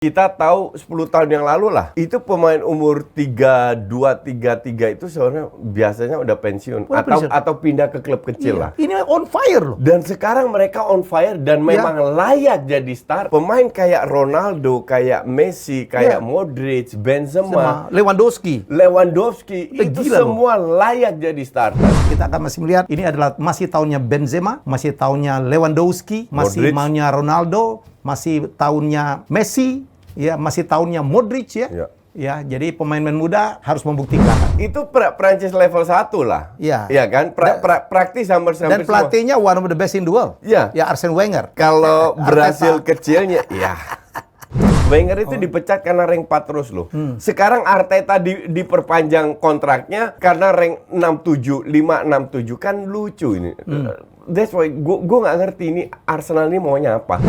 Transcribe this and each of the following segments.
Kita tahu 10 tahun yang lalu lah, itu pemain umur 32, 33 itu sebenarnya biasanya udah pensiun. Atau pindah ke klub kecil lah. Ini on fire loh. Dan sekarang mereka on fire dan memang layak jadi star. Pemain kayak Ronaldo, kayak Messi, kayak Modric, Benzema, Lewandowski itu semua layak jadi star. Kita akan masih melihat ini adalah masih tahunnya Benzema, masih tahunnya Lewandowski, masih tahunnya Ronaldo, masih tahunnya Messi, ya masih tahunnya Modric ya. Ya, jadi pemain-pemain muda harus membuktikan. Itu Prancis level 1 lah. Iya. Ya kan? Praktis hampir dan pelatihnya one of the best in the world. Ya. Ya Arsene Wenger. Kalau Brasil kecilnya, ya. Wenger itu dipecat karena rank 4 terus loh. Sekarang Arteta diperpanjang kontraknya karena rank 67, 567 kan lucu ini. That's why gue nggak ngerti ini Arsenal ini maunya apa.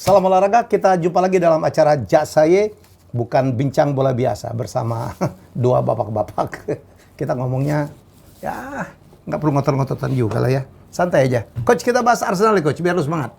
Salam olahraga, kita jumpa lagi dalam acara Jaksaye, bukan bincang bola biasa bersama dua bapak-bapak. Kita ngomongnya, ya nggak perlu ngotot-ngototan juga lah ya, santai aja. Coach, kita bahas Arsenal nih Coach, biar lu semangat.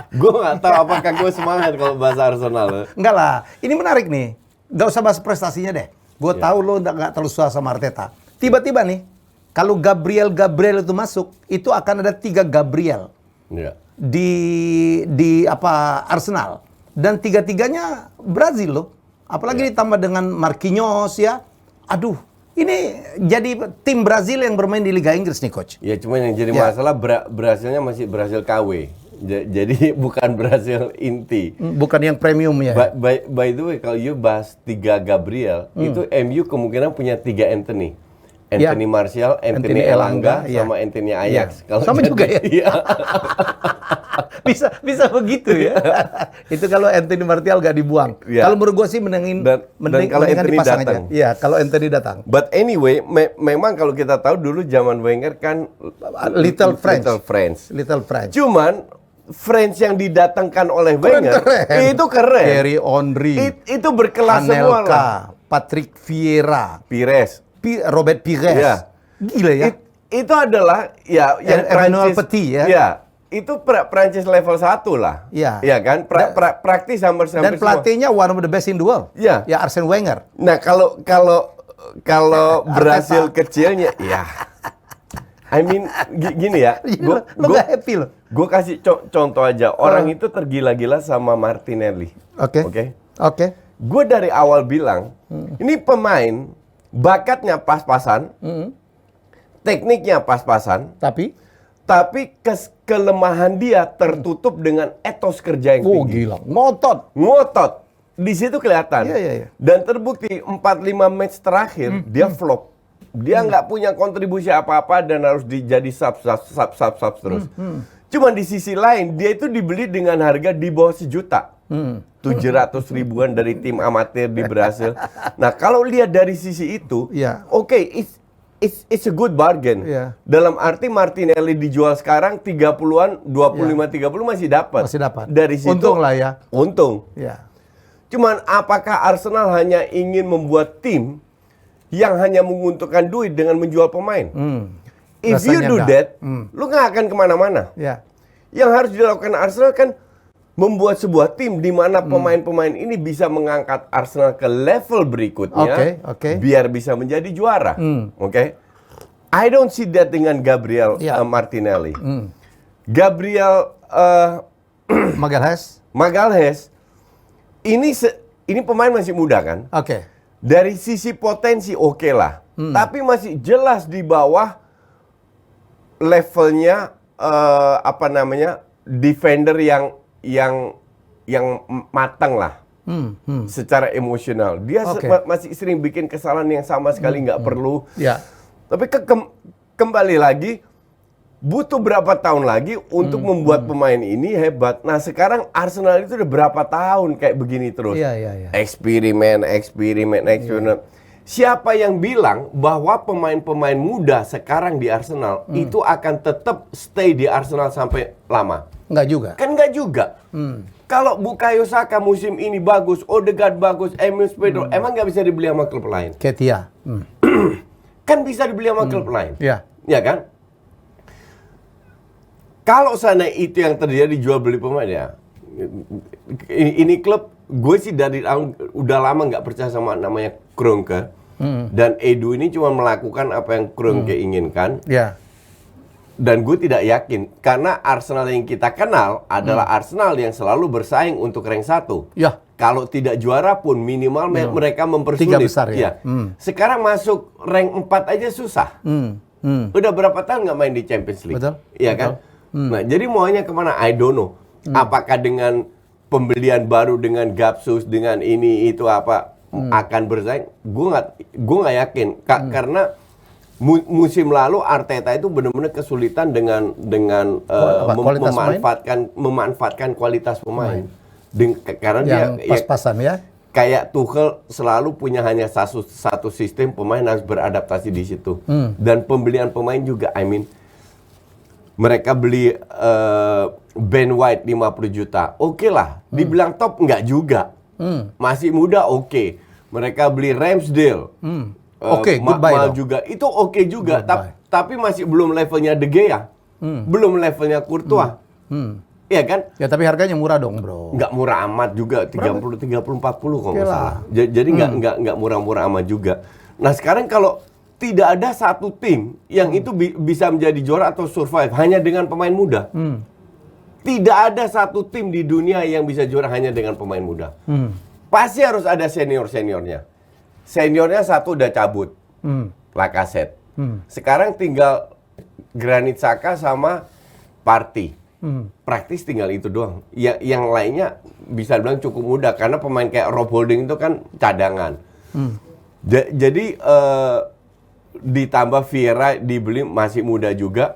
Gue nggak tahu apakah gue semangat kalau bahas Arsenal. Enggak lah, ini menarik nih. Nggak usah bahas prestasinya deh. Gue tahu lo nggak terlalu suka sama Arteta. Tiba-tiba nih, kalau Gabriel itu masuk, itu akan ada 3 Gabriel. Iya. Di Arsenal, dan 3-3-nya Brazil loh, apalagi ditambah dengan Marquinhos ya. Aduh, ini jadi tim Brazil yang bermain di Liga Inggris nih Coach. Ya cuma yang jadi masalah Brasilnya masih Brasil KW. Jadi bukan Brasil inti. Bukan yang premium ya. By the way, kalau you bahas 3 Gabriel, itu MU kemungkinan punya 3 Anthony. Anthony Martial, Anthony Elanga, sama Anthony Ajax. Kalau sama juga ya. Iya. bisa begitu ya. Itu kalau Anthony Martial gak dibuang. Kalau menurut gue sih mendingin kalau Anthony dipasang datang. aja. Iya, kalau Anthony datang. But anyway, memang kalau kita tahu dulu zaman Wenger kan Little French. Cuman French yang didatangkan oleh Wenger itu keren. Thierry Henry. Itu berkelas semua lah. Patrick Vieira. Robert Pires. Ya. Gila ya. Itu adalah ya yang Emmanuel Petit ya. Ya. Itu Prancis level 1 lah. Iya. Ya kan? Praktis hampir semua. Dan pelatihnya one of the best in the world. Ya. Ya Arsene Wenger. Nah, kalau Brasil kecilnya ya. I mean gini ya. Lo gak happy lo. Gue kasih contoh aja. Orang itu tergila-gila sama Martinelli. Oke. Gue dari awal bilang, ini pemain bakatnya pas-pasan, tekniknya pas-pasan, tapi kelemahan dia tertutup dengan etos kerja yang tinggi. Gila, ngotot. Di situ kelihatan. Iya. Dan terbukti 4-5 match terakhir dia flop. Dia nggak punya kontribusi apa-apa dan harus jadi sub terus. Cuman di sisi lain dia itu dibeli dengan harga di bawah 1 juta. 700 ribuan dari tim amatir di Brasil. Nah, kalau lihat dari sisi itu, oke, it's a good bargain. Dalam arti Martinelli dijual sekarang 30-an, 25-30 masih dapat. Dari situ untung lah ya. Untung. Cuman apakah Arsenal hanya ingin membuat tim yang hanya menguntungkan duit dengan menjual pemain? If you do that, lu nggak akan kemana-mana. Yang harus dilakukan Arsenal kan membuat sebuah tim di mana pemain-pemain ini bisa mengangkat Arsenal ke level berikutnya, biar bisa menjadi juara. I don't see that dengan Gabriel Martinelli. Gabriel Magalhaes ini pemain masih muda kan? Dari sisi potensi oke lah, tapi masih jelas di bawah levelnya defender yang matang lah, secara emosional. Dia masih sering bikin kesalahan yang sama sekali nggak perlu. Tapi kembali lagi, butuh berapa tahun lagi untuk membuat pemain ini hebat. Nah, sekarang Arsenal itu udah berapa tahun kayak begini terus. Eksperimen. Siapa yang bilang bahwa pemain-pemain muda sekarang di Arsenal itu akan tetap stay di Arsenal sampai lama? Enggak juga. Kan enggak juga. Kalau Bukayo Saka musim ini bagus, Odegaard bagus, Emil Pedro, emang nggak bisa dibeli sama klub lain? Ketia. Kan bisa dibeli sama klub lain. Iya. Ya kan? Kalau sana itu yang terjadi jual beli pemain ya. Ini klub, gue sih udah lama nggak percaya sama namanya Kroenke. Dan Edu ini cuma melakukan apa yang Kroenke inginkan. Ya. Dan gue tidak yakin, karena Arsenal yang kita kenal adalah Arsenal yang selalu bersaing untuk rank 1. Ya. Kalau tidak juara pun minimal mereka mempersulit. 3 besar ya. Sekarang masuk rank 4 aja susah. Udah berapa tahun nggak main di Champions League? Betul. Iya kan? Nah, jadi maunya kemana? I don't know. Apakah dengan pembelian baru, dengan Gapsus, dengan ini itu apa akan bersaing? Gue nggak yakin. Karena musim lalu Arteta itu benar-benar kesulitan dengan memanfaatkan kualitas pemain. Karena yang dia pas-pasan ya. Kayak Tuchel selalu punya hanya satu sistem, pemain harus beradaptasi di situ. Dan pembelian pemain juga, mereka beli Ben White 50 juta. Oke lah, dibilang top enggak juga. Masih muda oke. Mereka beli Ramsdale. Goodbye juga. Itu oke juga, tapi masih belum levelnya De Gea. Belum levelnya Courtois. Iya kan? Ya tapi harganya murah dong, bro. Nggak murah amat juga, 30 40 kalau nggak salah. Jadi nggak murah-murah amat juga. Nah, sekarang kalau tidak ada satu tim yang itu bisa menjadi juara atau survive hanya dengan pemain muda. Tidak ada satu tim di dunia yang bisa juara hanya dengan pemain muda. Pasti harus ada seniornya. Seniornya satu udah cabut, Lacazette. Sekarang tinggal Granit Xhaka sama Partey. Praktis tinggal itu doang. Yang lainnya bisa bilang cukup mudah karena pemain kayak Rob Holding itu kan cadangan. Jadi ditambah Vieira dibeli masih muda juga.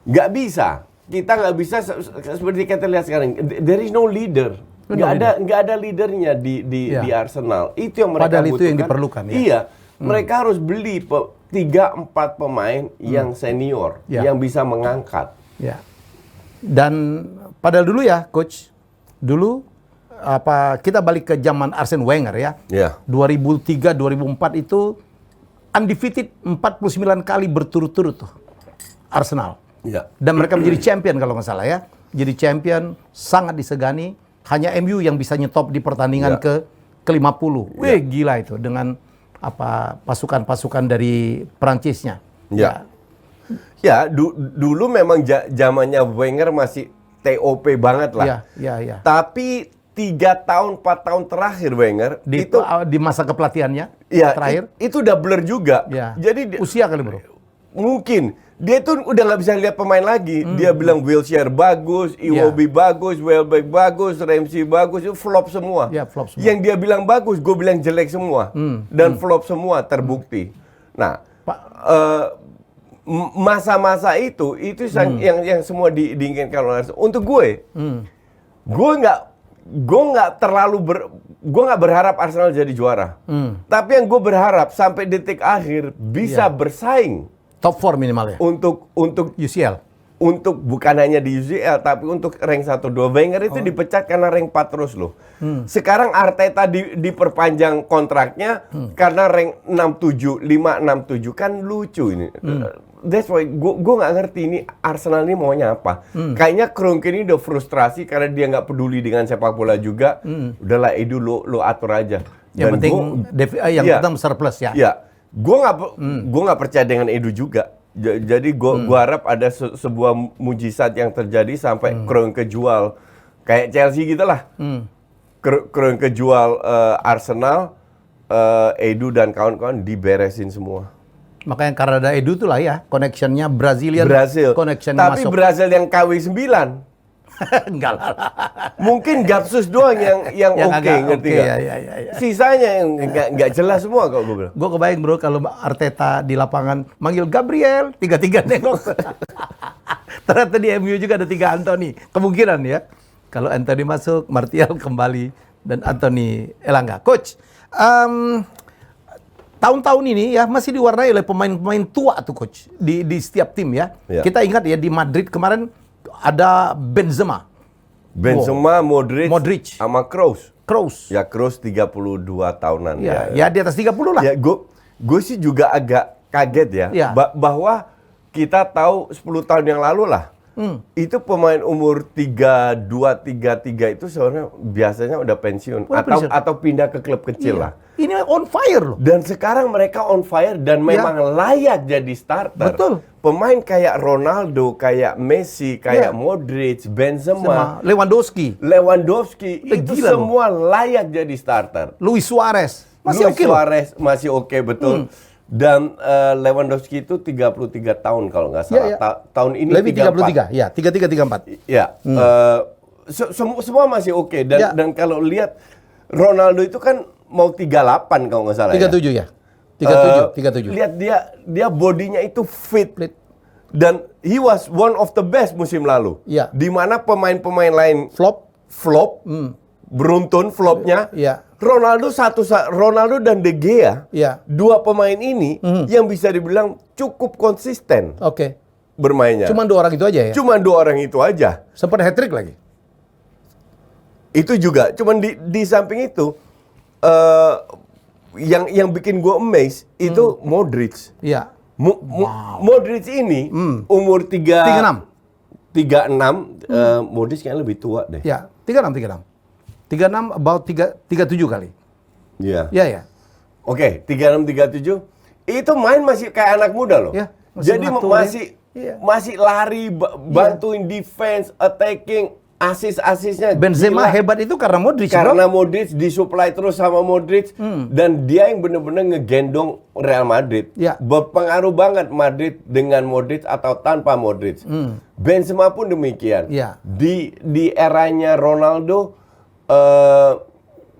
Nggak bisa. Kita nggak bisa seperti kita lihat sekarang. There is no leader. Nggak ada leadernya di Arsenal. Itu yang mereka Padahal butuhkan. itu yang diperlukan ya. Iya. Mereka harus beli 3-4 pemain yang senior yang bisa mengangkat. Ya. Dan padahal dulu ya, coach. Dulu kita balik ke zaman Arsene Wenger ya. 2003 2004 itu undefeated 49 kali berturut-turut tuh Arsenal. Dan mereka menjadi champion kalau nggak salah ya. Jadi champion sangat disegani. Hanya MU yang bisa nyetop di pertandingan ke-50. Wih, gila itu dengan pasukan-pasukan dari Perancisnya. Ya, dulu memang zamannya Wenger masih TOP banget lah. Iya. Tapi 3 tahun 4 tahun terakhir Wenger di masa kepelatihannya terakhir itu udah blur juga. Jadi usia kali, bro. Mungkin dia tuh udah nggak bisa lihat pemain lagi. Dia bilang Wilshere bagus, Iwobi bagus, Welbeck bagus, Ramsey bagus, itu flop semua. Flop semua. Yang dia bilang bagus, gue bilang jelek semua. Dan flop semua terbukti. Nah, masa-masa itu yang semua diinginkan oleh Arsenal. Untuk gue nggak berharap Arsenal jadi juara. Tapi yang gue berharap sampai detik akhir bisa bersaing. Top 4 minimal ya? Untuk UCL? Untuk bukan hanya di UCL, tapi untuk rank 1-2. Wenger itu dipecat karena rank 4 terus loh. Sekarang Arteta diperpanjang kontraknya karena rank 67, 5-6-7. Kan lucu ini. That's why gue nggak ngerti ini Arsenal ini maunya apa. Kayaknya Kroenke ini udah frustrasi karena dia nggak peduli dengan sepak bola juga. Udahlah Edu lo atur aja. Yang penting penting surplus ya. Iya. Gue nggak percaya dengan Edu juga. Jadi gue harap ada sebuah mujizat yang terjadi sampai Kroenke jual kayak Chelsea gitulah. Kroenke jual Arsenal, Edu dan kawan-kawan diberesin semua. Makanya karena ada Edu itulah ya, connectionnya Brazil. Tapi masuk. Brazil yang KW 9. Enggak lah. Mungkin Gapsus doang yang oke, ngerti nggak? Ya. Sisanya yang nggak jelas semua kok gue bilang. Gue kebayang bro kalau Arteta di lapangan manggil Gabriel, 3-3 nengok. Ternyata di MU juga ada 3 Anthony. Kemungkinan ya. Kalau Anthony masuk, Martial kembali dan Anthony Elanga. Coach, tahun-tahun ini ya masih diwarnai oleh pemain-pemain tua tuh coach di setiap tim ya. Kita ingat ya di Madrid kemarin ada Benzema. Benzema, Modric, sama Kroos. Kroos. Ya Kroos 32 tahunan. Ya di atas 30 lah. Ya gue sih juga agak kaget ya, Ya. Bahwa kita tahu 10 tahun yang lalu lah. Itu pemain umur 32, 33 itu sebenarnya biasanya udah pensiun atau pindah ke klub kecil lah. Ini on fire loh. Dan sekarang mereka on fire dan memang layak jadi starter. Betul. Pemain kayak Ronaldo, kayak Messi, kayak Modric, Benzema, Lewandowski, itu gila semua layak jadi starter. Luis Suarez. Masih Luis oke loh. Suarez masih oke betul. Dan Lewandowski itu 33 tahun kalau nggak salah. Tahun ini lebih 33. Ya, 33 34. Ya. Semua masih oke dan kalau lihat Ronaldo itu kan mau 38 kalau nggak salah 37 ya. 37. Lihat dia bodinya itu fit. Dan he was one of the best musim lalu. Ya. Di mana pemain-pemain lain flop, beruntun flopnya. Ya. Ronaldo dan De Gea, dua pemain ini yang bisa dibilang cukup konsisten. Oke. Bermainnya. Cuma 2 orang itu aja ya. Cuma 2 orang itu aja. Sempat hat-trick lagi. Itu juga. Cuman di samping itu yang bikin gue amazed itu Modric. Iya. Modric ini umur 36. Modric kayaknya lebih tua deh. Ya, 36 about 37 kali. Iya. Ya. Oke, 36 37 itu main masih kayak anak muda loh. Ya, jadi masih lari, bantuin defense, attacking, asisnya. Benzema hebat itu karena Modric, karena Modric disuplai terus sama Modric dan dia yang benar-benar ngegendong Real Madrid. Ya. Berpengaruh banget Madrid dengan Modric atau tanpa Modric. Benzema pun demikian. Ya. Di eranya Ronaldo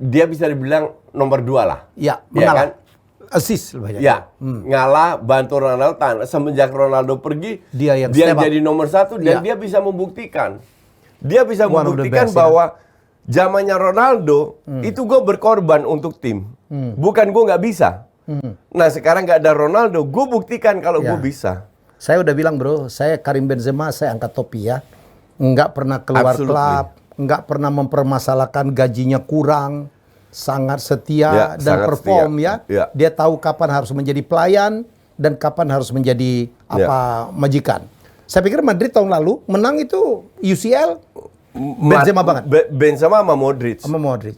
dia bisa dibilang nomor 2 lah. Ya, Ya kan? mengalah. Assist banyak. Ya, ngalah, bantu Ronaldo. Semenjak Ronaldo pergi, dia jadi nomor 1 dan dia bisa membuktikan. Dia bisa membuktikan bahwa zamannya Ronaldo itu gue berkorban untuk tim. Bukan gue nggak bisa. Nah sekarang nggak ada Ronaldo, gue buktikan kalau gue bisa. Saya udah bilang bro, saya Karim Benzema saya angkat topi ya. Nggak pernah keluar klub, nggak pernah mempermasalahkan gajinya kurang, sangat setia dan sangat perform setia. Ya. Dia tahu kapan harus menjadi pelayan dan kapan harus menjadi majikan. Saya pikir Madrid tahun lalu menang itu UCL Benzema banget. Benzema sama Modric.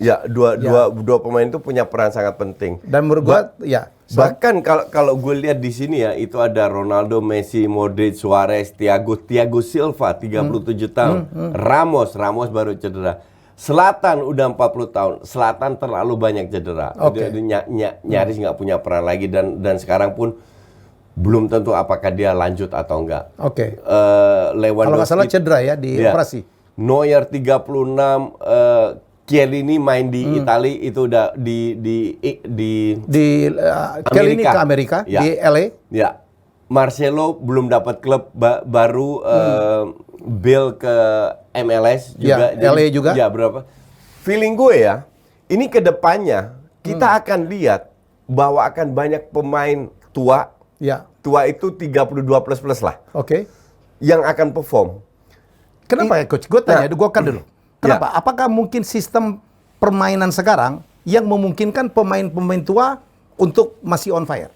Ya, dua pemain itu punya peran sangat penting. Dan menurut gua bahkan kalau gue lihat di sini ya, itu ada Ronaldo, Messi, Modric, Suarez, Thiago Silva 37 tahun. Ramos baru cedera. Zlatan udah 40 tahun. Zlatan terlalu banyak cedera. Dia nyaris nggak punya peran lagi dan sekarang pun belum tentu apakah dia lanjut atau enggak. Lewandowski kalau nggak salah cedera ya di operasi. Neuer 36, Chiellini main di Italia itu udah di Chiellini ke Amerika di LA. Ya. Marcelo belum dapat klub baru, Bale ke MLS juga. LA juga. Ya, berapa? Feeling gue ya, ini ke depannya kita akan lihat bahwa akan banyak pemain tua. Tua itu 32 plus lah. Yang akan perform. Kenapa ya coach? Gue tanya, gue kan dulu. Kenapa? Apakah mungkin sistem permainan sekarang yang memungkinkan pemain-pemain tua untuk masih on fire?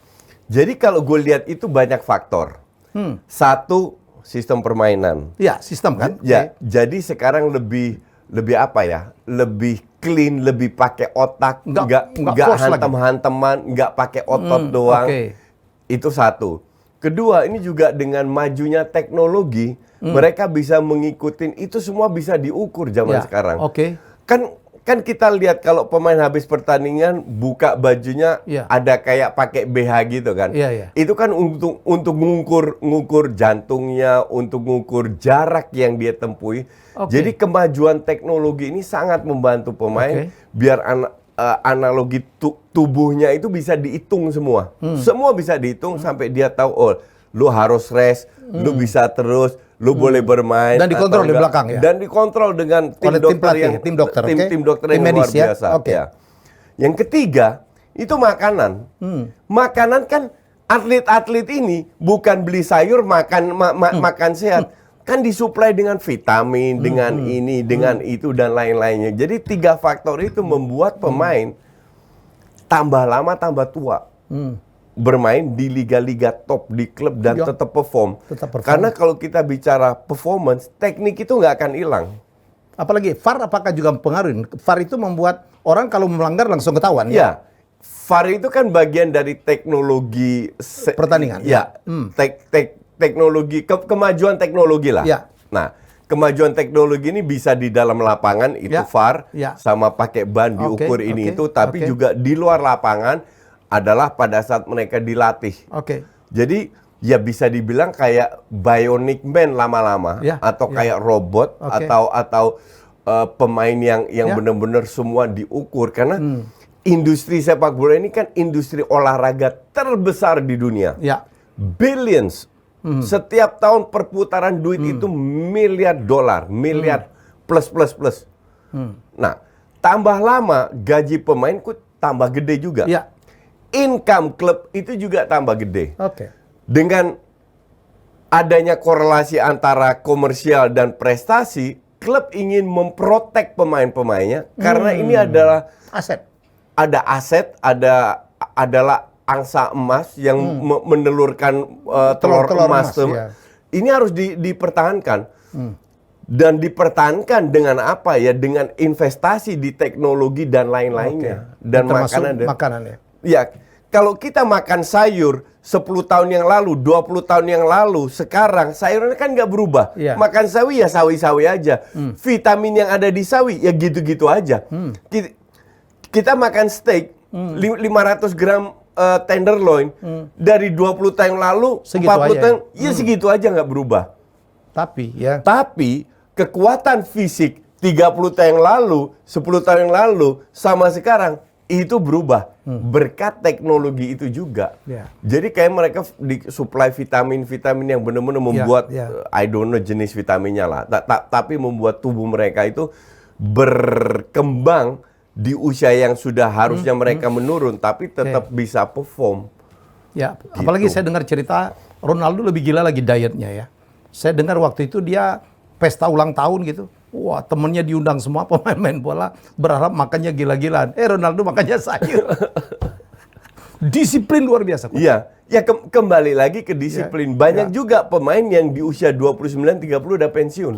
Jadi kalau gue lihat itu banyak faktor. Satu, sistem permainan. Ya, sistem kan? Ya, jadi sekarang lebih apa ya? Lebih clean, lebih pakai otak, nggak hantem-hanteman, nggak pakai otot doang. Itu satu. Kedua, ini juga dengan majunya teknologi, mereka bisa mengikuti itu semua bisa diukur zaman sekarang. Kan kita lihat kalau pemain habis pertandingan buka bajunya ada kayak pakai BH gitu kan. Itu kan untuk ngukur jantungnya, untuk ngukur jarak yang dia tempuhi. Jadi kemajuan teknologi ini sangat membantu pemain biar analogi tubuhnya itu bisa dihitung semua. Semua bisa dihitung sampai dia tahu, oh, lu harus rest, lu bisa terus, lu boleh bermain. Dan dikontrol di belakang ya. Dan dikontrol dengan tim dokter yang luar biasa. Ya. Yang ketiga, itu makanan. Makanan kan atlet-atlet ini bukan beli sayur makan sehat. kan disuplai dengan vitamin, dengan ini, dengan itu dan lain-lainnya. Jadi 3 faktor itu membuat pemain tambah lama tambah tua. Bermain di liga-liga top di klub dan tetap perform. Karena kalau kita bicara performance, teknik itu nggak akan hilang. Apalagi VAR apakah juga mempengaruhi? VAR itu membuat orang kalau melanggar langsung ketahuan. Ya, VAR itu kan bagian dari teknologi pertandingan. Ya, teknologi kemajuan teknologi lah. Ya. Nah, kemajuan teknologi ini bisa di dalam lapangan itu VAR sama pakai ban diukur itu, tapi juga di luar lapangan adalah pada saat mereka dilatih. Jadi ya bisa dibilang kayak bionic man lama-lama atau kayak robot atau pemain yang benar-benar semua diukur karena industri sepak bola ini kan industri olahraga terbesar di dunia. Billions. Setiap tahun perputaran duit itu miliar dolar, miliar plus. Nah, tambah lama gaji pemainku tambah gede juga. Income klub itu juga tambah gede. Dengan adanya korelasi antara komersial dan prestasi, klub ingin memprotek pemain-pemainnya karena ini adalah aset. Ada aset, adalah angsa emas yang menelurkan telur emas. Ini harus dipertahankan. Dan dipertahankan dengan apa ya? Dengan investasi di teknologi dan lain-lainnya. Dan makanan ya. Ya, kalau kita makan sayur 10 tahun yang lalu, 20 tahun yang lalu, sekarang sayurnya kan nggak berubah. Makan sawi ya sawi-sawi aja. Vitamin yang ada di sawi ya gitu-gitu aja. Kita makan steak 500 gram tenderloin dari 20 tahun yang lalu, segitu 40 tahun ya segitu aja nggak berubah. Tapi kekuatan fisik 30 tahun yang lalu, 10 tahun yang lalu sama sekarang itu berubah berkat teknologi itu juga. Jadi kayak mereka disuplai vitamin-vitamin yang benar-benar membuat I don't know jenis vitaminnya lah. Tapi membuat tubuh mereka itu berkembang di usia yang sudah harusnya mereka menurun tapi tetap bisa perform. Ya, apalagi saya dengar cerita Ronaldo lebih gila lagi dietnya ya. Saya dengar waktu itu dia pesta ulang tahun gitu. Wah, temennya diundang semua pemain-pemain bola, berharap makannya gila-gilaan. Ronaldo makannya sayur. Disiplin luar biasa. Iya, ya kembali lagi ke disiplin. Banyak juga pemain yang di usia 29-30 udah pensiun.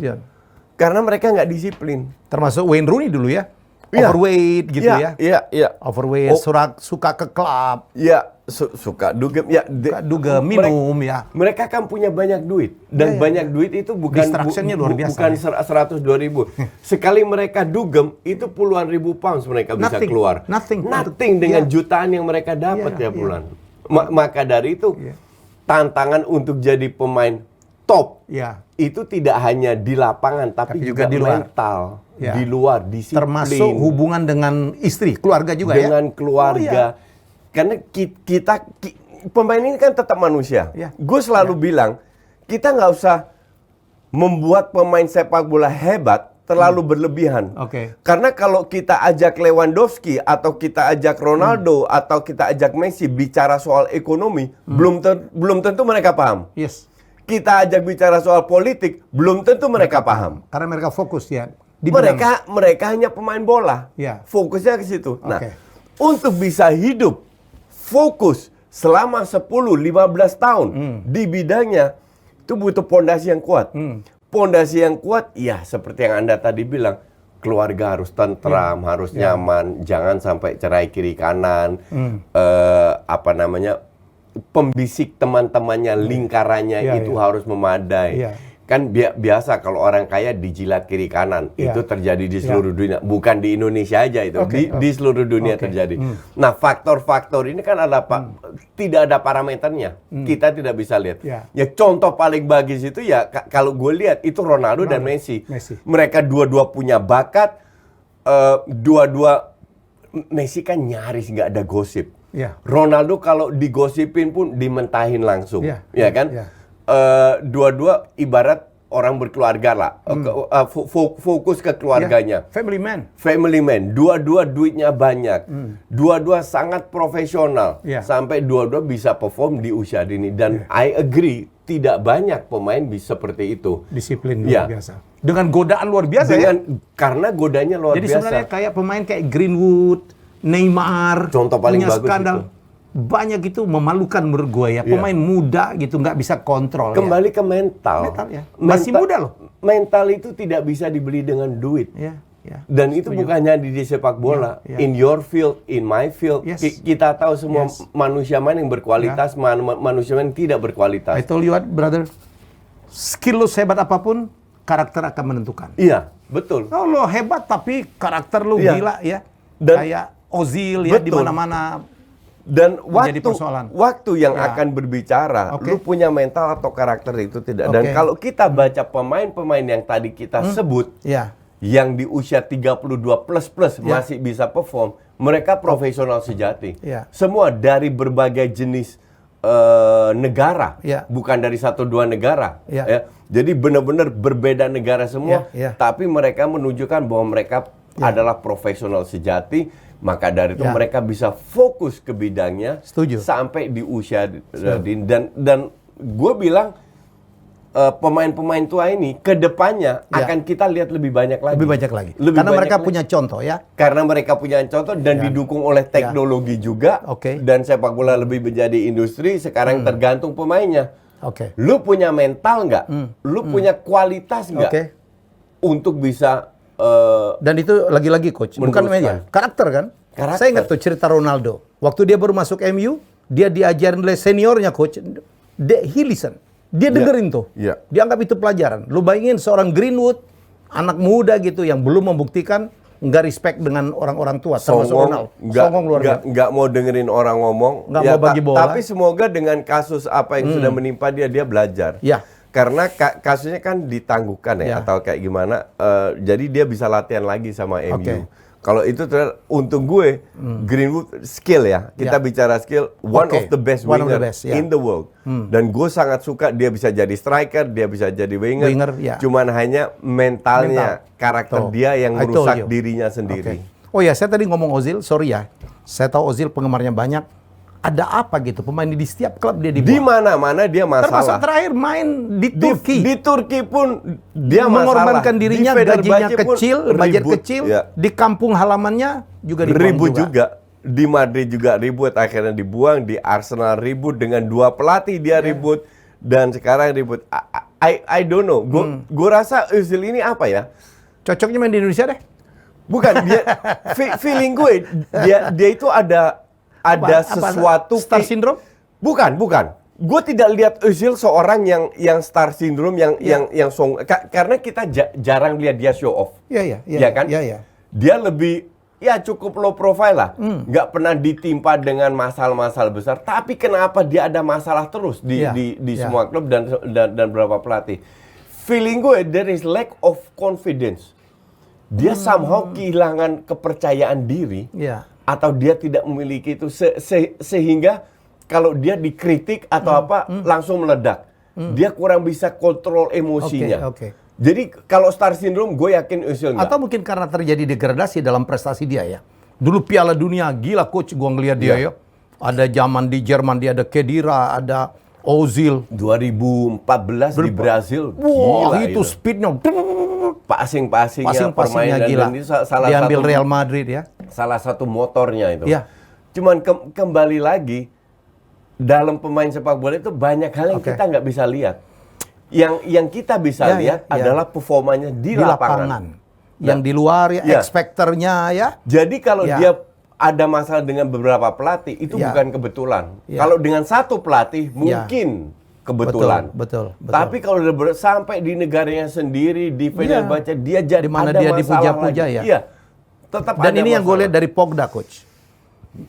Karena mereka nggak disiplin. Termasuk Wayne Rooney dulu ya. Overweight gitu ya. Iya. Overweight, suka ke klub. Iya, suka dugem. Ya, dugem, minum ya. Mereka kan punya banyak duit. Dan banyak duit itu bukan distraction-nya luar biasa. Bukan 100-200 ribu. Sekali mereka dugem, itu puluhan ribu pounds mereka bisa keluar. Nothing dengan jutaan yang mereka dapat tiap bulan. Maka dari itu, tantangan untuk jadi pemain top itu tidak hanya di lapangan tapi juga di mental, di luar disiplin, termasuk hubungan dengan istri, keluarga juga dengan keluarga. Karena kita pemain ini kan tetap manusia. Gue selalu bilang kita nggak usah membuat pemain sepak bola hebat terlalu berlebihan. Karena kalau kita ajak Lewandowski atau kita ajak Ronaldo atau kita ajak Messi bicara soal ekonomi, belum tentu mereka paham. Kita ajak bicara soal politik, belum tentu mereka paham. Karena mereka fokus ya. Mereka hanya pemain bola. Fokusnya ke situ. Nah, untuk bisa hidup fokus selama 10-15 tahun di bidangnya, itu butuh pondasi yang kuat. Pondasi yang kuat, ya seperti yang Anda tadi bilang, keluarga harus tentram, harus nyaman, jangan sampai cerai kiri kanan, pembisik teman-temannya, lingkarannya itu harus memadai. Kan biasa kalau orang kaya dijilat kiri kanan, itu terjadi di seluruh dunia, bukan di Indonesia aja itu, di seluruh dunia terjadi. Nah, faktor-faktor ini kan tidak ada parameternya, kita tidak bisa lihat. Ya contoh paling bagus itu ya kalau gue lihat itu Ronaldo dan Messi. Mereka dua-dua punya bakat, dua-dua Messi kan nyaris nggak ada gosip. Ronaldo kalau digosipin pun dimentahin langsung, ya kan? Dua-dua ibarat orang berkeluarga lah, fokus ke keluarganya. Family man. Family man, dua-dua duitnya banyak, dua-dua sangat profesional, sampai dua-dua bisa perform di usia dini. Dan I agree, tidak banyak pemain bisa seperti itu. Disiplin luar biasa. Dengan godaan luar biasa Karena godanya luar Jadi biasa. Jadi sebenarnya kayak pemain kayak Greenwood, Neymar, contoh paling punya bagus skandal. itu. Banyak itu memalukan menurut gue ya. Pemain muda gitu nggak bisa kontrol. Kembali ke mental. Masih muda loh. Mental itu tidak bisa dibeli dengan duit. Dan itu bukannya di sepak bola. In your field, in my field. Kita tahu semua manusia mana yang berkualitas, manusia mana yang tidak berkualitas. I told you what, brother. Skill lo sehebat apapun, karakter akan menentukan. Iya, betul. Oh, lo hebat tapi karakter lo gila ya. Dan, kayak Ozil ya di mana-mana. Dan waktu yang akan berbicara, lu punya mental atau karakter itu tidak. Dan kalau kita baca pemain-pemain yang tadi kita sebut, yang di usia 32 plus masih bisa perform, mereka profesional sejati. Semua dari berbagai jenis negara, bukan dari 1-2 negara. Jadi benar-benar berbeda negara semua, tapi mereka menunjukkan bahwa mereka adalah profesional sejati. Maka dari itu mereka bisa fokus ke bidangnya sampai di usia dini. Dan gue bilang pemain-pemain tua ini ke depannya akan kita lihat lebih banyak lagi. Karena mereka punya contoh ya. Karena mereka punya contoh dan didukung oleh teknologi juga. Dan sepak bola lebih menjadi industri, sekarang tergantung pemainnya. Lu punya mental nggak? Lu punya kualitas nggak? Untuk bisa dan itu lagi-lagi coach, bukan media, karakter kan? Saya ingat tuh cerita Ronaldo. Waktu dia baru masuk MU, dia diajarin oleh seniornya coach, he listen. Dia dengerin tuh. Dianggap itu pelajaran. Lu bayangin seorang Greenwood, anak muda gitu yang belum membuktikan, nggak respect dengan orang-orang tua, termasuk Ronaldo. Songong luar biasa. Nggak mau dengerin orang ngomong. Nggak mau bagi bola. Tapi semoga dengan kasus apa yang sudah menimpa dia belajar. Karena kasusnya kan ditangguhkan atau kayak gimana, jadi dia bisa latihan lagi sama MU. Kalau itu untuk gue, Greenwood skill ya, kita bicara skill, one of the best winger in the world. Dan gue sangat suka dia bisa jadi striker, dia bisa jadi winger. Cuman hanya mentalnya, karakter dia yang merusak dirinya sendiri. Oh ya, saya tadi ngomong Ozil, sorry ya, saya tahu Ozil penggemarnya banyak. Ada apa gitu? Pemain di setiap klub dia dibuang. Di mana-mana dia masalah. Termasuk terakhir main di Turki. Di Turki pun dia mengorbankan dirinya, gajinya kecil, budget kecil. Di kampung halamannya juga dibuang ribut juga. Di Madrid juga ribut, akhirnya dibuang. Di Arsenal ribut dengan 2 pelatih dia ribut. Dan sekarang ribut. I don't know. Gue rasa Özil ini apa ya? Cocoknya main di Indonesia deh. Bukan, dia feeling gue dia itu ada sesuatu star syndrome? Bukan. Gue tidak lihat Özil seorang yang star syndrome karena kita jarang lihat dia show off. Iya kan? Dia lebih cukup low profile lah. Nggak pernah ditimpa dengan masalah-masalah besar, tapi kenapa dia ada masalah terus di semua klub dan beberapa pelatih. Feeling gue there is lack of confidence. Dia somehow kehilangan kepercayaan diri. Atau dia tidak memiliki itu sehingga kalau dia dikritik atau langsung meledak. Dia kurang bisa kontrol emosinya. Jadi kalau star syndrome gue yakin Özil enggak. Atau mungkin karena terjadi degradasi dalam prestasi dia ya. Dulu Piala Dunia gila coach, gue ngeliat dia ya. Ada zaman di Jerman dia ada Khedira, ada Ozil. 2014 di Brazil. Wah, itu speednya. Passing-passingnya gila. Diambil Real Madrid ya. Salah satu motornya itu. Cuman kembali lagi dalam pemain sepak bola itu banyak hal yang kita nggak bisa lihat. Yang kita bisa lihat adalah performanya di lapangan. Yang di luar expecternya ya. Jadi kalau dia ada masalah dengan beberapa pelatih itu bukan kebetulan. Kalau dengan satu pelatih mungkin kebetulan. Betul. Tapi kalau udah sampai di negaranya sendiri, di final baca dia jadi dimana ada dia masalah dipuja-puja lagi. ya. Tetap dan ada ini masalah. yang gue lihat dari Pogba coach.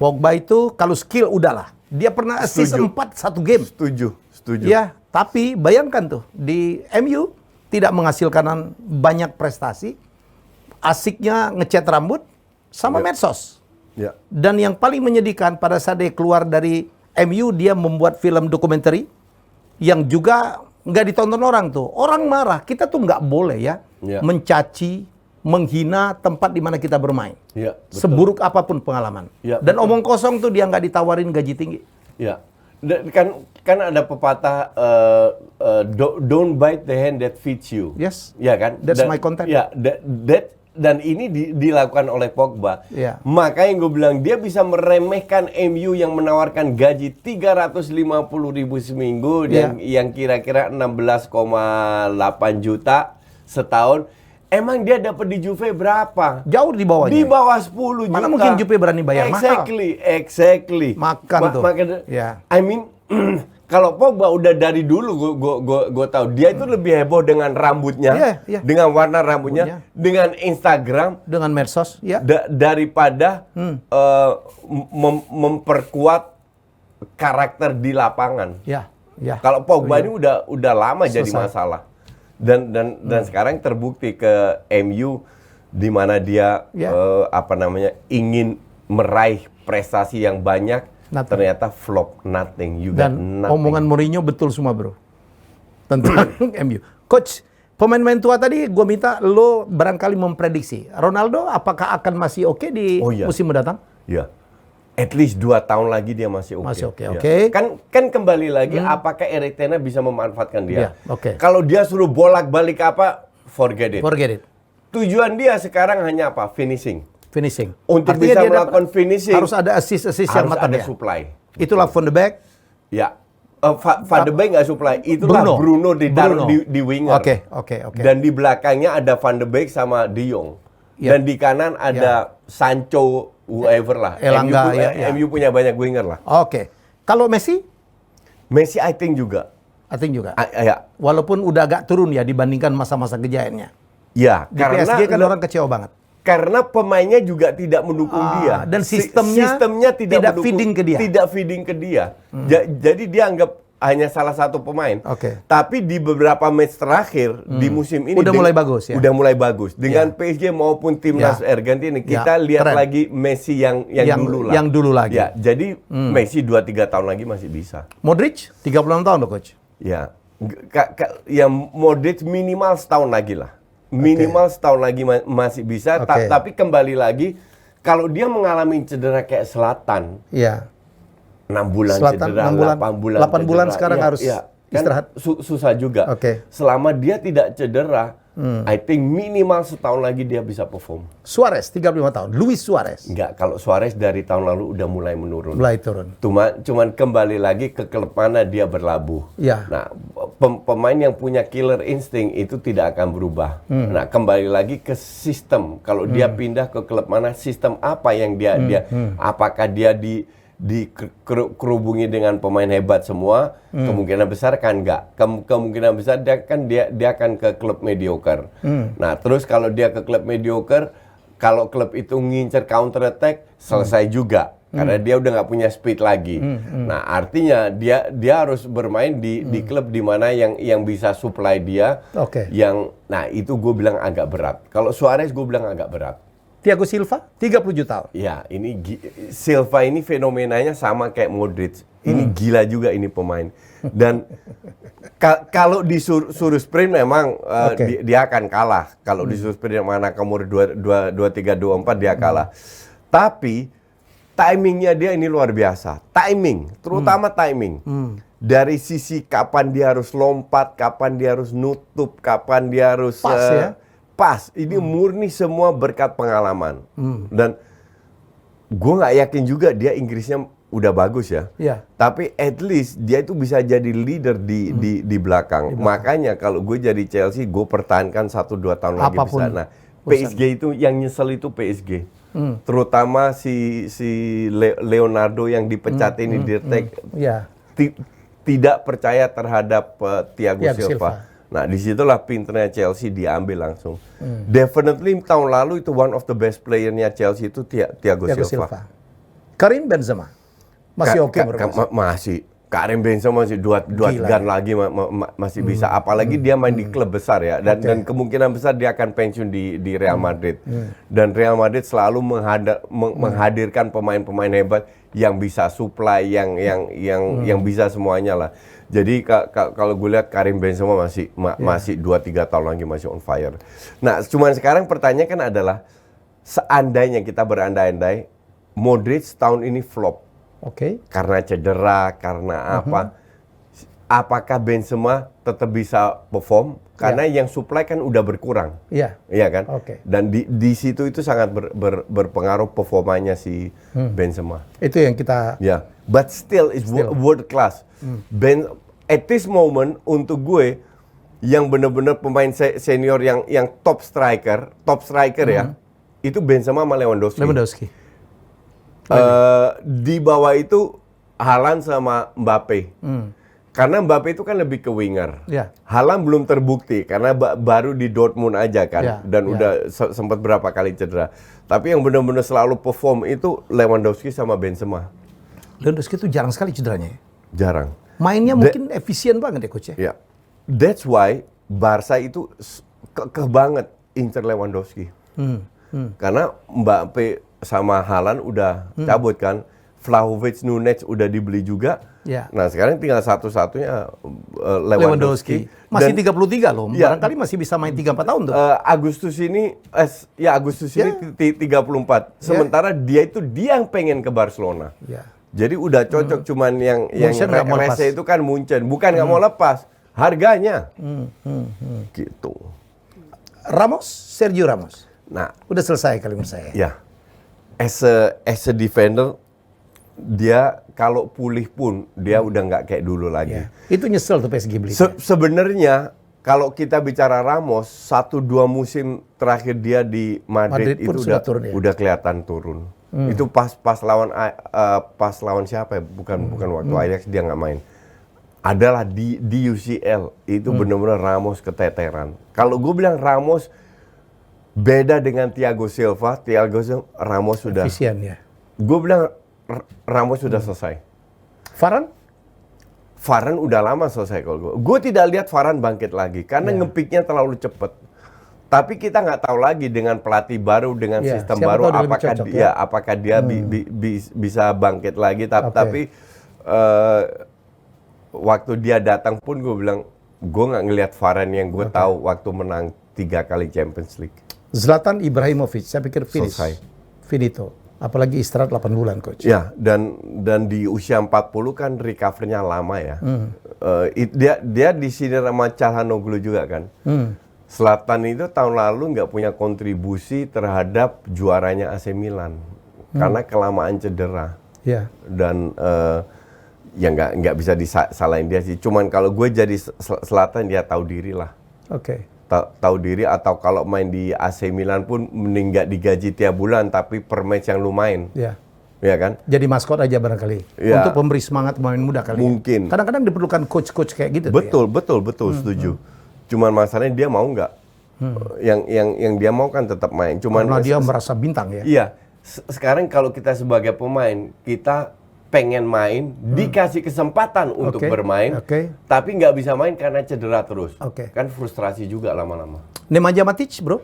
Pogba itu kalau skill udahlah. Dia pernah assist 4 satu game. Setuju. Ya, tapi bayangkan tuh di MU tidak menghasilkan banyak prestasi. Asiknya ngecat rambut sama medsos. Dan yang paling menyedihkan pada saat dia keluar dari MU dia membuat film dokumenter yang juga nggak ditonton orang tuh. Orang marah. Kita tuh nggak boleh ya mencaci, menghina tempat di mana kita bermain. Ya, seburuk apapun pengalaman. Ya, Dan omong kosong tuh dia nggak ditawarin gaji tinggi. Ya, kan ada pepatah don't bite the hand that feeds you. Yes. Ya kan? That's my content. Ya, dan ini dilakukan oleh Pogba. Ya. Makanya gue bilang dia bisa meremehkan MU yang menawarkan gaji 350.000 seminggu yang kira-kira 16,8 juta setahun. Emang dia dapat di Juve berapa? Jauh di bawahnya. Di bawah 10 juta. Mana mungkin Juve berani bayar mahal? Exactly. Makan tuh. Ya. I mean, kalau Pogba udah dari dulu gue tahu dia itu lebih heboh dengan rambutnya, dengan warna rambutnya, dengan Instagram, dengan medsos, daripada memperkuat karakter di lapangan. Kalau Pogba ini udah lama jadi masalah. Dan sekarang terbukti ke MU di mana dia ingin meraih prestasi yang banyak. Ternyata flop, nothing. Dan omongan Mourinho betul semua, bro. Tentang MU. Coach, pemain-pemain tua tadi gue minta lo barangkali memprediksi. Ronaldo apakah akan masih oke di musim mendatang? Iya. At least 2 tahun lagi dia masih oke. Masih oke. Kan kembali lagi apakah Erik ten Hag bisa memanfaatkan dia? Oke. Kalau dia suruh bolak-balik apa, forget it. Tujuan dia sekarang hanya apa? Finishing. Untuk Artinya bisa melakukan finishing harus ada assist yang matang, ada supply. Itulah Van de Beek. Ya. Van de Beek nggak supply. Itulah Bruno ditaruh di winger. Oke. Dan di belakangnya ada Van de Beek sama De Jong. Dan di kanan ada Sancho, whoever lah. Elanga, MU punya banyak winger lah. Oke. Kalau Messi? Messi I think juga. Ya. Walaupun udah agak turun ya dibandingkan masa-masa kejayaannya. Ya. Di PSG kan orang kecewa banget. Karena pemainnya juga tidak mendukung dia. Dan sistemnya tidak feeding ke dia. Tidak feeding ke dia. Jadi dia anggap hanya salah satu pemain. Tapi di beberapa match terakhir di musim ini udah mulai bagus ya. Udah mulai bagus. Dengan PSG maupun timnas Argentina kita lihat lagi Messi yang dulu lah. Yang dulu lagi. Ya, jadi Messi 2-3 tahun lagi masih bisa. Modric 36 tahun loh, coach. Ya. Yang Modric minimal setahun lagi lah. Minimal setahun lagi masih bisa, tapi kembali lagi kalau dia mengalami cedera kayak Zlatan, 6 bulan cedera, 8 bulan sekarang harus istirahat. Kan susah juga. Selama dia tidak cedera, I think minimal setahun lagi dia bisa perform. Suarez 35 tahun, Luis Suarez. Enggak, kalau Suarez dari tahun lalu udah mulai menurun. Cuman kembali lagi ke klub mana dia berlabuh. Nah, pemain yang punya killer instinct itu tidak akan berubah. Nah, kembali lagi ke sistem. Kalau dia pindah ke klub mana, sistem apa yang dia apakah dia dikerubungi dengan pemain hebat semua, kemungkinan besar kan enggak. Kemungkinan besar dia akan ke klub mediocre. Nah, terus kalau dia ke klub mediocre, kalau klub itu ngincer counter attack, selesai juga. Karena dia udah nggak punya speed lagi. Nah, artinya dia harus bermain di klub di mana yang bisa supply dia. Nah, itu gue bilang agak berat. Kalau Suarez gue bilang agak berat. Thiago Silva 37 tahun. Ya, ini Silva ini fenomenanya sama kayak Modric. Ini gila juga ini pemain. Dan kalau disuruh sprint memang dia akan kalah. Kalau disuruh sprint mana umur 23, 24 dia kalah. Tapi timingnya dia ini luar biasa. Terutama timing. Dari sisi kapan dia harus lompat, kapan dia harus nutup, kapan dia harus pas. Ini murni semua berkat pengalaman. Dan gue nggak yakin juga dia Inggrisnya udah bagus ya. Tapi at least dia itu bisa jadi leader di belakang. Makanya kalau gue jadi Chelsea, gue pertahankan 1-2 tahun lagi bisa. Nah, PSG itu yang nyesel itu PSG. Terutama si Leonardo yang dipecat ini tidak percaya terhadap Thiago Silva. Nah, disitulah pinternya Chelsea diambil langsung. Definitely tahun lalu itu one of the best player-nya Chelsea itu Thiago Silva. Karim Benzema masih oke Masih. Karim Benzema masih dua gun lagi masih bisa, apalagi dia main di klub besar ya, dan kemungkinan besar dia akan pensiun di Real Madrid. Dan Real Madrid selalu menghadirkan pemain-pemain hebat yang bisa supply, yang bisa semuanya lah. Jadi kalau gue lihat Karim Benzema masih 2-3 tahun lagi masih on fire. Nah, cuman sekarang pertanyaan kan adalah, seandainya kita berandai-andai Modric tahun ini flop. Karena cedera, karena apa? Apakah Benzema tetap bisa perform? Karena yang supply kan udah berkurang. Iya kan? Dan di situ itu sangat berpengaruh performanya si Benzema. Itu yang kita... But still is world class. At this moment untuk gue, yang benar-benar pemain senior yang top striker ya, itu Benzema sama Lewandowski. Di bawah itu Haaland sama Mbappe. Karena Mbappe itu kan lebih ke winger. Haaland belum terbukti karena baru di Dortmund aja kan, dan udah sempat berapa kali cedera. Tapi yang benar-benar selalu perform itu Lewandowski sama Benzema. Lewandowski itu jarang sekali cederanya. Jarang. Mainnya mungkin efisien banget ya coach ya. That's why Barca itu banget incer Lewandowski. Karena Mbappe sama Haaland udah cabut kan, Vlahovic, Nunez udah dibeli juga. Nah sekarang tinggal satu-satunya Lewandowski. Masih 33 loh, barangkali masih bisa main 3-4 tahun tuh. Agustus ini 34. Sementara dia yang pengen ke Barcelona. Jadi udah cocok, cuman yang rese itu kan Munchen. Bukan nggak mau lepas, harganya. Gitu. Sergio Ramos. Nah, udah selesai kali menurut saya. As a defender, dia kalau pulih pun dia udah nggak kayak dulu lagi. Itu nyesel tuh PSG beli. Sebenarnya kalau kita bicara Ramos, 1-2 musim terakhir dia di Madrid itu udah kelihatan turun. Itu pas lawan siapa ya? Bukan waktu Ajax dia nggak main. Adalah di UCL itu benar-benar Ramos keteteran. Kalau gue bilang Ramos beda dengan Thiago Silva, Ramos sudah efisien ya. Gue bilang Ramos sudah selesai. Varane udah lama selesai kalau gue. Gue tidak lihat Varane bangkit lagi karena ngepiknya terlalu cepat. Tapi kita nggak tahu lagi dengan pelatih baru, dengan sistem baru, apakah dia bisa bangkit lagi. Tapi waktu dia datang pun gue bilang, gue nggak ngelihat Varane yang gue tahu waktu menang 3 kali Champions League. Zlatan Ibrahimovic, saya pikir finito. Apalagi istirahat 8 bulan coach. Dan di usia 40 kan recovery-nya lama ya. Dia di sini sama Calhanoglu juga kan. Zlatan itu tahun lalu nggak punya kontribusi terhadap juaranya AC Milan karena kelamaan cedera. Dan nggak bisa disalahin dia sih. Cuman kalau gue jadi Zlatan, dia tahu diri lah. Tahu diri, atau kalau main di AC Milan pun mending nggak digaji tiap bulan tapi per match yang lu main. Ya kan? Jadi maskot aja barangkali. Untuk memberi semangat pemain muda kali. Mungkin. Kadang-kadang diperlukan coach-coach kayak gitu. Betul, setuju. Cuman masalahnya dia mau nggak? Yang dia mau kan tetap main. Cuman karena dia merasa bintang ya. Iya. Sekarang kalau kita sebagai pemain, kita pengen main, dikasih kesempatan untuk bermain, tapi nggak bisa main karena cedera terus. Kan frustrasi juga lama-lama. Nemanja Matic, bro?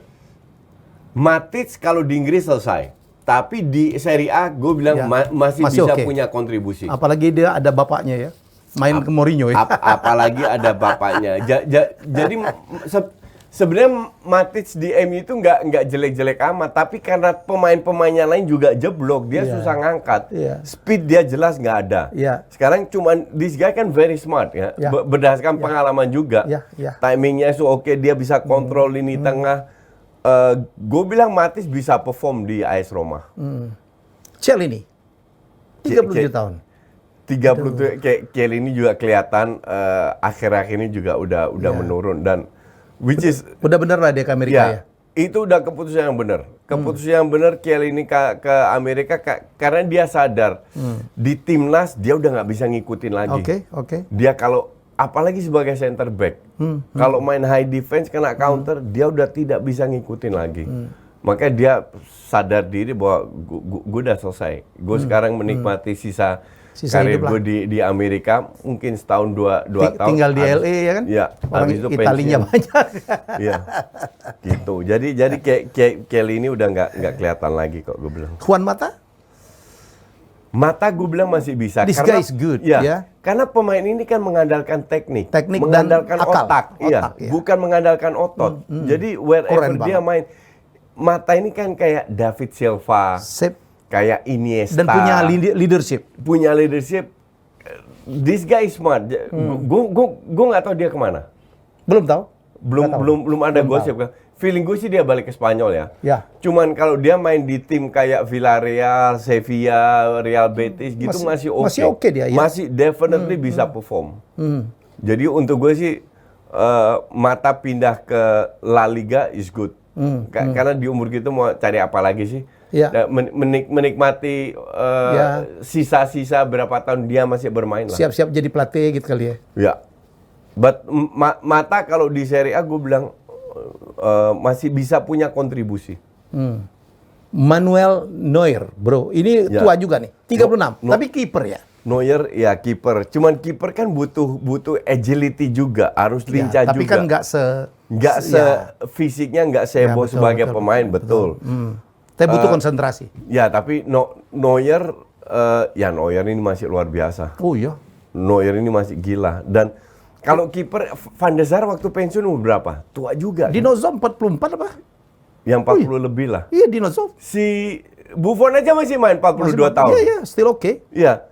Matic kalau di Inggris selesai. Tapi di Serie A, gue bilang masih bisa punya kontribusi. Apalagi dia ada bapaknya ya. Main ke Mourinho ya. Apalagi ada bapaknya. Jadi sebenarnya Matic di MU itu nggak jelek-jelek amat, tapi karena pemain-pemainnya lain juga jeblok, dia susah ngangkat. Speed dia jelas nggak ada. Sekarang cuman this guy kan very smart ya. Berdasarkan pengalaman juga. Timingnya itu oke, dia bisa kontrol lini tengah. Gue bilang Matic bisa perform di AS Roma. Chiellini 37 tahun. 30 Chiellini juga kelihatan akhir-akhir ini juga udah menurun, dan which is udah bener lah dia ke Amerika ya. Itu udah keputusan yang benar. Keputusan yang benar Chiellini ke Amerika karena dia sadar di timnas dia udah nggak bisa ngikutin lagi. Dia kalau apalagi sebagai center back, kalau main high defense kena counter dia udah tidak bisa ngikutin lagi. Makanya dia sadar diri bahwa gue udah selesai. Gue sekarang menikmati sisa karir hidup lah. gue di Amerika, mungkin setahun dua tahun. Tinggal di LA ya kan? Ya, Orang habis itu Italinya pensiun. banyak. Iya, gitu. Jadi Kelly ini udah nggak kelihatan lagi kok, gue bilang. Juan Mata? Mata gue bilang masih bisa. This guy is good, Ya, ya. karena pemain ini kan mengandalkan teknik Dan mengandalkan akal. otak, iya, Otak, iya. bukan mengandalkan otot. Jadi wherever Keren dia banget. main, Mata ini kan kayak David Silva, Sip. kayak Iniesta, Dan punya leadership. punya leadership. This guy is smart. Gue nggak tahu dia kemana. Belum tahu? Belum ada gosip kan. Feeling gue sih dia balik ke Spanyol ya. Ya. Cuman kalau dia main di tim kayak Villarreal, Sevilla, Real Betis gitu masih oke. Masih oke dia, ya. Masih definitely bisa perform. Jadi untuk gue sih Mata pindah ke La Liga is good. Karena di umur gitu mau cari apa lagi sih? Ya. Menikmati sisa-sisa berapa tahun dia masih bermain lah. Siap-siap jadi pelatih gitu kali ya. Ya. But Mata kalau di Serie A gue bilang masih bisa punya kontribusi. Manuel Neuer, bro. Ini Ya. tua juga nih, 36. Tapi kiper ya. Neuer ya kiper. Cuman kiper kan butuh agility juga, harus lincah Tapi juga. kan nggak Fisiknya nggak seheboh betul, sebagai betul, pemain, betul. Tapi butuh konsentrasi. Ya, tapi Neuer Neuer ini masih luar biasa. Oh iya. Neuer ini masih gila. Dan kalau kiper Van der Sar waktu pensiun umur berapa? Tua juga. Kan? Dinosaur 44 apa? Yang 40 lebih lah. Iya, Dinosaur. Si Buffon aja masih main 42 tahun. Iya, still okay. Iya.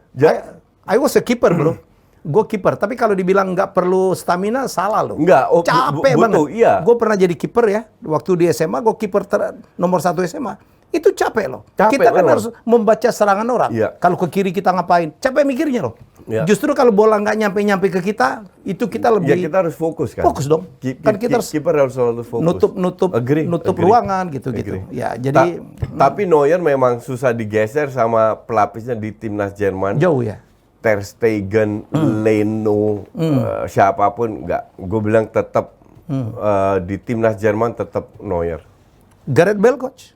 I was a keeper, bro. Gue kiper, tapi kalau dibilang nggak perlu stamina, salah loh. Enggak, Capek butuh, banget. iya. Gue pernah jadi kiper ya. Waktu di SMA, gue kiper nomor 1 SMA. Itu capek loh. Capek Kita kan memang. harus membaca serangan orang. Iya. Kalau ke kiri kita ngapain? Capek mikirnya loh. Iya. Justru kalau bola nggak nyampe-nyampe ke kita, itu kita Ya lebih kita harus fokus kan. fokus dong. Kan kita harus kiper harus selalu fokus. nutup Agree. ruangan gitu-gitu. Agree. Ya, jadi Tapi Neuer memang susah digeser sama pelapisnya di timnas Jerman. jauh ya. Ter Stegen, Leno, siapapun nggak. Gue bilang tetap di timnas Jerman tetap Neuer. Gareth Bale, coach.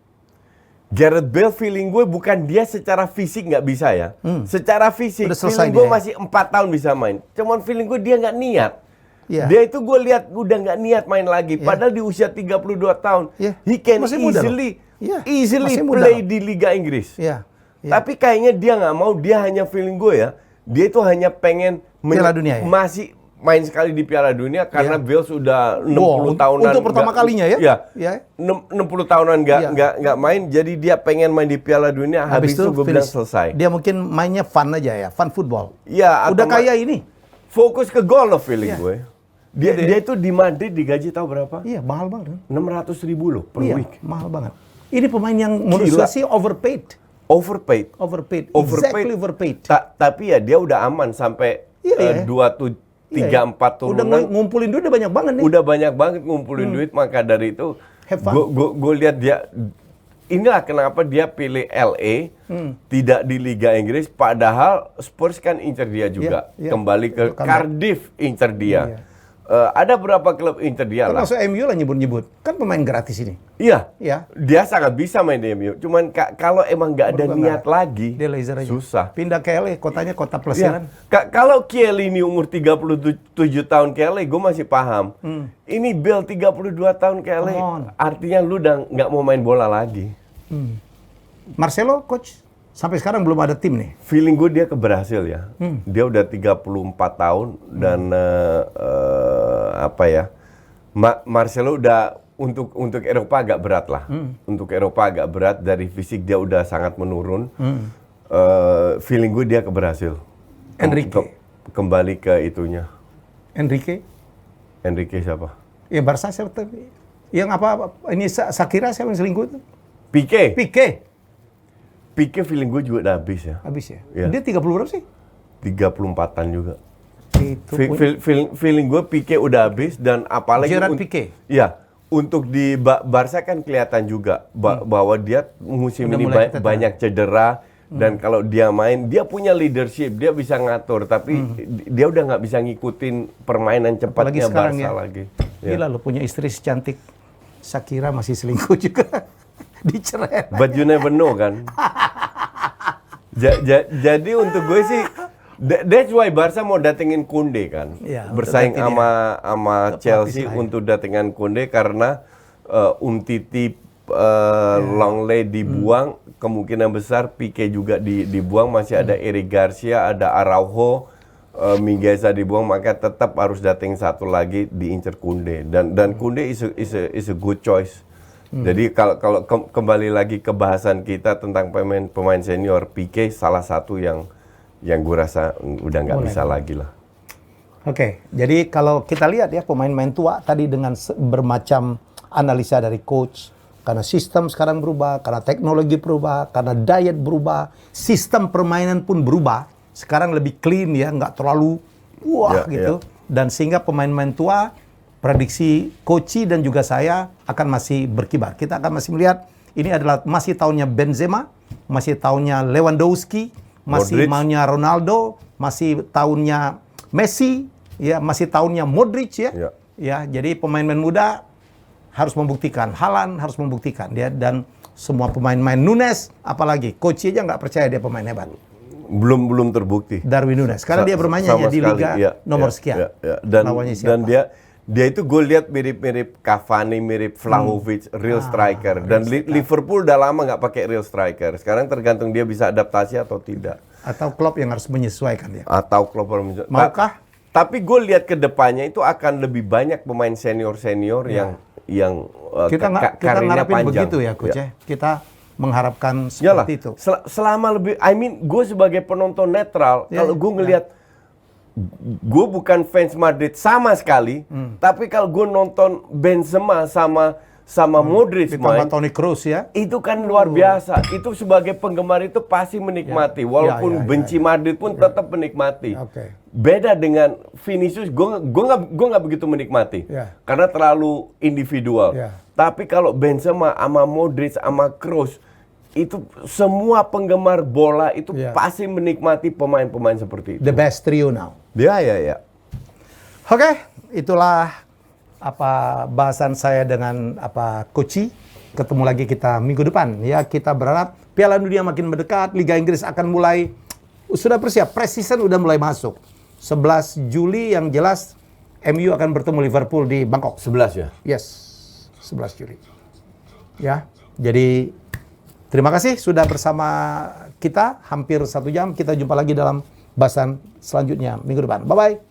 Gareth Bale feeling gue bukan dia secara fisik nggak bisa ya. Secara fisik Udah selesai feeling gue dia ya? masih 4 tahun bisa main. Cuman feeling gue dia nggak niat. Iya. Dia itu gue lihat udah nggak niat main lagi. Padahal di usia 32 tahun, Iya. he can Masih muda loh. easily Iya, easily masih muda play loh. di Liga Inggris. Iya. Iya. Tapi kayaknya dia nggak mau. Dia hanya feeling gue ya. Dia itu hanya pengen Piala Dunia ya? masih main sekali di Piala Dunia karena Bale sudah 60 Wow, tahunan. untuk pertama kalinya ya? Iya. Iya. 60 tahunan nggak main, jadi dia pengen main di Piala Dunia. Habis itu gue bilang finish. selesai. Dia mungkin mainnya fun aja ya, fun football. Iya. Udah atau kayak ini. fokus ke gol loh feeling Iya. gue. Dia itu di Madrid digaji tahu berapa? Iya, mahal banget. 600.000 loh per Iya, week. mahal banget. Ini pemain yang menurut Gila. saya sih overpaid. Overpaid. Exactly overpaid. Tapi ya dia udah aman sampai Iya, iya. 3-4 Udah turunan. ngumpulin duit udah banyak banget nih. Udah banyak banget ngumpulin duit, maka dari itu Have fun. gue lihat dia. Inilah kenapa dia pilih LA, tidak di Liga Inggris. Padahal Spurs kan incer dia juga, Iya, iya. kembali ke Comeback. Cardiff incer dia. Iya. Ada berapa klub incer dia lah? Termasuk MU lah nyebut-nyebut. Kan pemain gratis ini. Iya, Iya. dia sangat bisa main di MU. Cuman kalau emang nggak ada Menurut gua niat lagi, Dia laser aja. susah. Pindah ke LA, kotanya kota Iya. pelesiran. Kalau Kelly ini umur 37 tahun Kelly, gue masih paham. Ini Bale 32 tahun Kelly, Come on. artinya lu udah nggak mau main bola lagi. Marcelo, coach, sampai sekarang belum ada tim nih. Feeling gue dia keberhasil ya. Dia udah 34 tahun dan apa ya? Marcelo udah untuk Eropa agak berat lah. Untuk Eropa agak berat, dari fisik dia udah sangat menurun. Feeling gue dia keberhasil. Enrique. Kembali ke itunya. Enrique, Siapa? ya Barca siapa? Yang apa? Ini Shakira siapa yang selingkuh itu? Pique. Pique. Feeling gue juga udah habis ya. Habis ya? Iya. Dia 30 berapa sih? 34-an juga. Itu Feeling gue Pique udah habis, dan apalagi Gerard Pique. Ya, untuk di Barca kan kelihatan juga bahwa dia musim Udah ini mulai cedera. banyak cedera, dan kalau dia main dia punya leadership, dia bisa ngatur, tapi dia udah nggak bisa ngikutin permainan Apalagi cepatnya sekarang Barca ya. lagi. Ya. Gila lo punya istri secantik Shakira masih selingkuh juga. Dicerewet. But you never know kan. Jadi untuk gue sih, that's why Barca mau datengin Koundé kan, Ya, bersaing untuk sama Chelsea pelapis lah ya. untuk datengin Koundé karena Umtiti, Longley dibuang, kemungkinan besar Pique juga dibuang, masih ada Eric Garcia, ada Araujo, Mingueza dibuang, maka tetap harus dateng satu lagi diincer Koundé, dan Koundé is a good choice. Jadi kalau kembali lagi ke bahasan kita tentang pemain senior, Pique salah satu yang gue rasa udah nggak bisa lagi lah. Oke, jadi kalau kita lihat ya pemain-pemain tua tadi dengan bermacam analisa dari coach, karena sistem sekarang berubah, karena teknologi berubah, karena diet berubah, sistem permainan pun berubah. Sekarang lebih clean ya, nggak terlalu gitu. Dan sehingga pemain-pemain tua, prediksi Koci dan juga saya akan masih berkibar. Kita akan masih melihat ini adalah masih tahunnya Benzema, masih tahunnya Lewandowski, masih tahunnya Ronaldo, masih tahunnya Messi, ya masih tahunnya Modric ya. Ya, jadi pemain-pemain muda harus membuktikan, Haaland harus membuktikan dia, dan semua pemain-pemain, Nunes apalagi, Koci aja nggak percaya dia pemain hebat. Belum terbukti. Darwin Nunes, karena dia bermainnya di liga nomor sekian. Dan dia itu gue lihat mirip-mirip Cavani, mirip Vlahovic, real striker. Dan Liverpool udah lama nggak pakai real striker. Sekarang tergantung dia bisa adaptasi atau tidak. Atau Klopp yang harus menyesuaikan dia. Atau Klopp harus menyesuaikan. Maukah? Tapi gue lihat ke depannya itu akan lebih banyak pemain senior yang kita ngarepin begitu ya, Coach. Kita mengharapkan seperti itu. Selama gue sebagai penonton netral, kalau gue ngelihat, gue bukan fans Madrid sama sekali, tapi kalau gue nonton Benzema sama Modric main, Toni Kroos ya, itu kan luar biasa. Itu sebagai penggemar itu pasti menikmati, walaupun benci Madrid pun tetap menikmati. Beda dengan Vinicius, gue nggak begitu menikmati, karena terlalu individual. Tapi kalau Benzema sama Modric sama Kroos, itu semua penggemar bola itu pasti menikmati pemain-pemain seperti itu. The best trio now. Ya. Oke, itulah bahasan saya dengan Koci. Ketemu lagi kita minggu depan. Ya, kita berharap Piala Dunia makin mendekat, Liga Inggris akan mulai sudah bersiap, pre-season udah mulai masuk. 11 Juli yang jelas MU akan bertemu Liverpool di Bangkok. 11 ya? Yes, 11 Juli. Ya, jadi terima kasih sudah bersama kita hampir 1 jam. Kita jumpa lagi dalam bahasan selanjutnya minggu depan. Bye-bye.